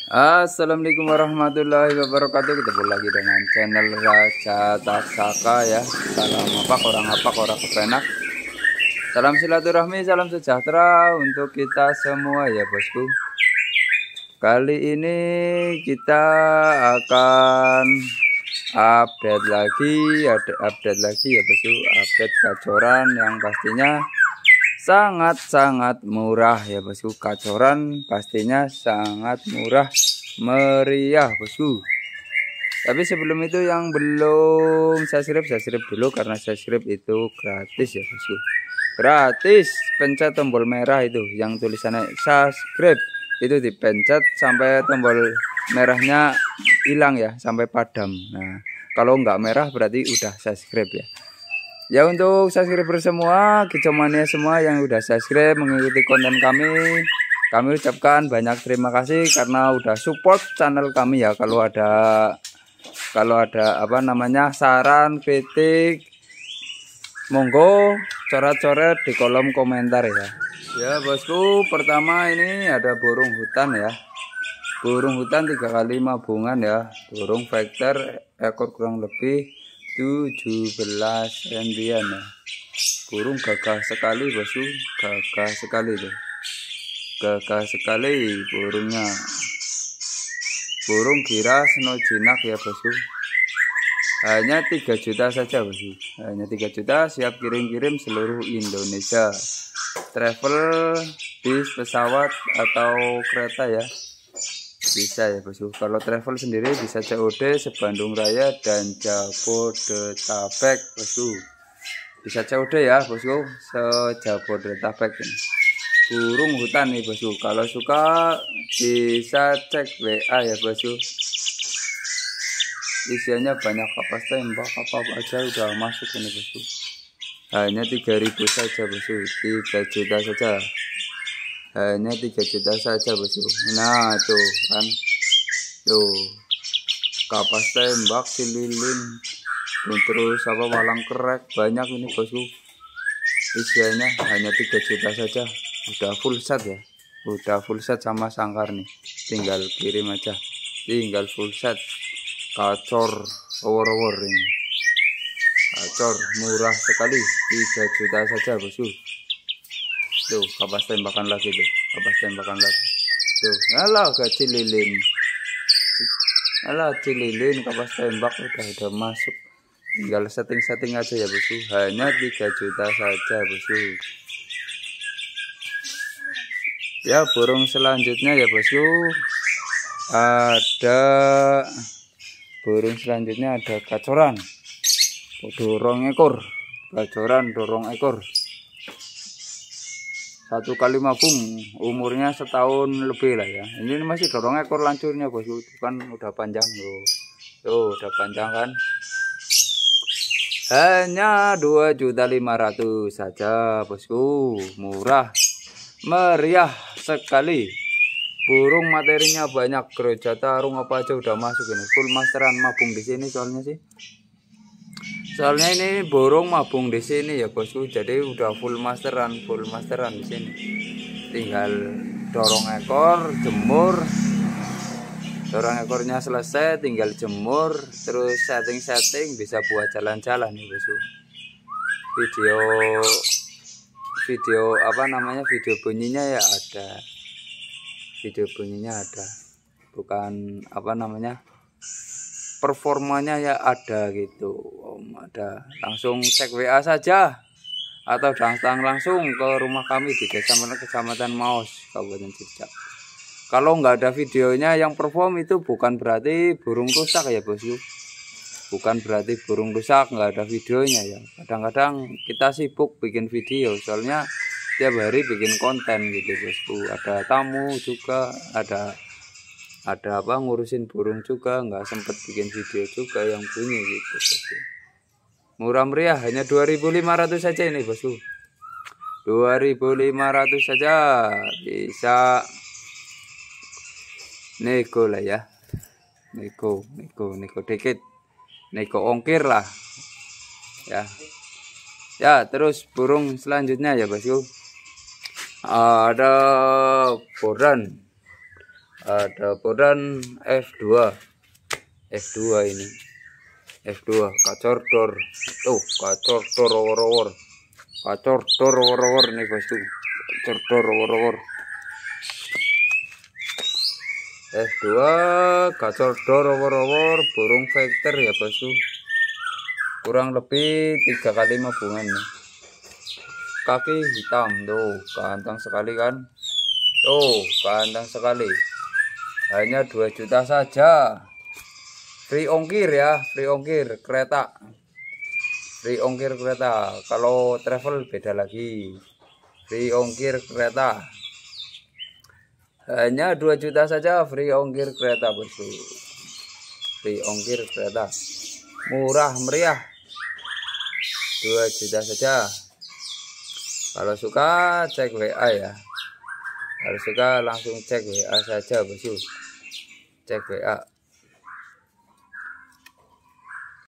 Assalamualaikum warahmatullahi wabarakatuh. Kita kembali lagi dengan channel Raja Tasaka ya. Salam apa orang kepenak. Salam silaturahmi, salam sejahtera untuk kita semua ya bosku. Kali ini kita akan update lagi ya bosku. Update gacoran yang pastinya sangat-sangat murah ya bosku. Gacoran pastinya sangat murah meriah bosku. Tapi sebelum itu yang belum subscribe dulu, karena subscribe itu gratis ya bosku. Gratis. Pencet tombol merah itu yang tulisannya subscribe, itu dipencet sampai tombol merahnya hilang ya, sampai padam. Nah kalau nggak merah berarti udah subscribe ya. Ya, untuk subscriber semua, kicomania semua yang udah subscribe mengikuti konten kami ucapkan banyak terima kasih karena udah support channel kami ya. Kalau ada apa namanya saran, kritik, monggo coret-coret di kolom komentar ya. Ya bosku, pertama ini ada burung hutan ya. Burung hutan 3 kali mabungan ya. Burung vector ekor kurang lebih 17 cm ya. Burung gagah sekali bosku, gagah sekali tuh. Gagah sekali burungnya. Burung gira snow jinak ya bosku. Hanya 3 juta saja bosku. Hanya 3 juta, siap kirim-kirim seluruh Indonesia. Travel bis, pesawat atau kereta ya. Bisa ya bosku. Kalau travel sendiri bisa COD se-Bandung Raya dan Jabodetabek bosku. Bisa COD ya bosku, se-Jabodetabek ini. Burung hutan nih bosku. Kalau suka bisa cek WA ya bosku. Isiannya banyak, kapas tembak apa aja udah masuk ini bosku. Hanya 3.000 saja bosku, 3 juta saja. Hanya 3 juta saja bosku. Nah tuh kan, tuh kapas tembak, lilin, terus apa walang kerek, banyak ini bosku. Isiannya hanya 3 juta saja, udah full set ya. Udah full set sama sangkar nih, tinggal kirim aja, tinggal full set. Kacor awor-awor ini, kacor murah sekali, 3 juta saja bosku. Tuh kapas tembakan lagi tuh, kapas tembakan lagi tuh. Alah kecil lilin, alah cililin, kapas tembak udah masuk, tinggal setting aja ya bosku. Hanya 3 juta saja bosku. Ya, burung selanjutnya ya bosku, ada burung selanjutnya ada gacoran dorong ekor. Gacoran dorong ekor 1 kali mabung, umurnya setahun lebih lah ya. Ini masih dorong ekor lancurnya bosku, kan udah panjang loh. Tuh udah panjang kan. Hanya 2.500.000 saja bosku, murah meriah sekali. Burung materinya banyak, gereja tarung apa aja udah masuk ini. Full masteran mabung di sini soalnya sih. Soalnya ini burung mabung di sini ya bosku, jadi udah full masteran di sini. Tinggal dorong ekor, jemur. Dorong ekornya selesai, tinggal jemur, terus setting bisa buat jalan-jalan nih bosku. Video apa namanya, video bunyinya ya ada. Video bunyinya ada. Bukan apa namanya, performanya ya ada gitu. Ada. Langsung cek WA saja atau datang langsung ke rumah kami di Kecamatan Maos, Kabupaten Cilacap. Kalau nggak ada videonya yang perform itu bukan berarti burung rusak ya bosku. Bukan berarti burung rusak nggak ada videonya ya. Kadang-kadang kita sibuk bikin video, soalnya tiap hari bikin konten gitu bosku. Ada tamu juga, ada apa ngurusin burung juga, nggak sempet bikin video juga yang bunyi gitu bosku. Murah meriah, hanya 2.500 saja ini bosku. 2.500 saja, bisa nego lah ya. Nego dikit, nego ongkir lah ya. Ya, terus burung selanjutnya ya bosku, ada Ada bodan F2 ini F2 kacor dor tuh, kacor dor wor nih bosku, kacor dor wor F2 kacor dor wor burung vector ya bosku, kurang lebih 3 kali bungan nih. Kaki hitam tuh, ganteng sekali kan, tuh ganteng sekali. Hanya 2 juta saja, free ongkir ya, free ongkir kereta, kalau travel beda lagi. Free ongkir kereta, hanya 2 juta saja, free ongkir kereta bosku, free ongkir kereta, murah meriah, 2 juta saja. Kalau suka cek WA ya, kalau suka langsung cek WA saja bosku, cek WA.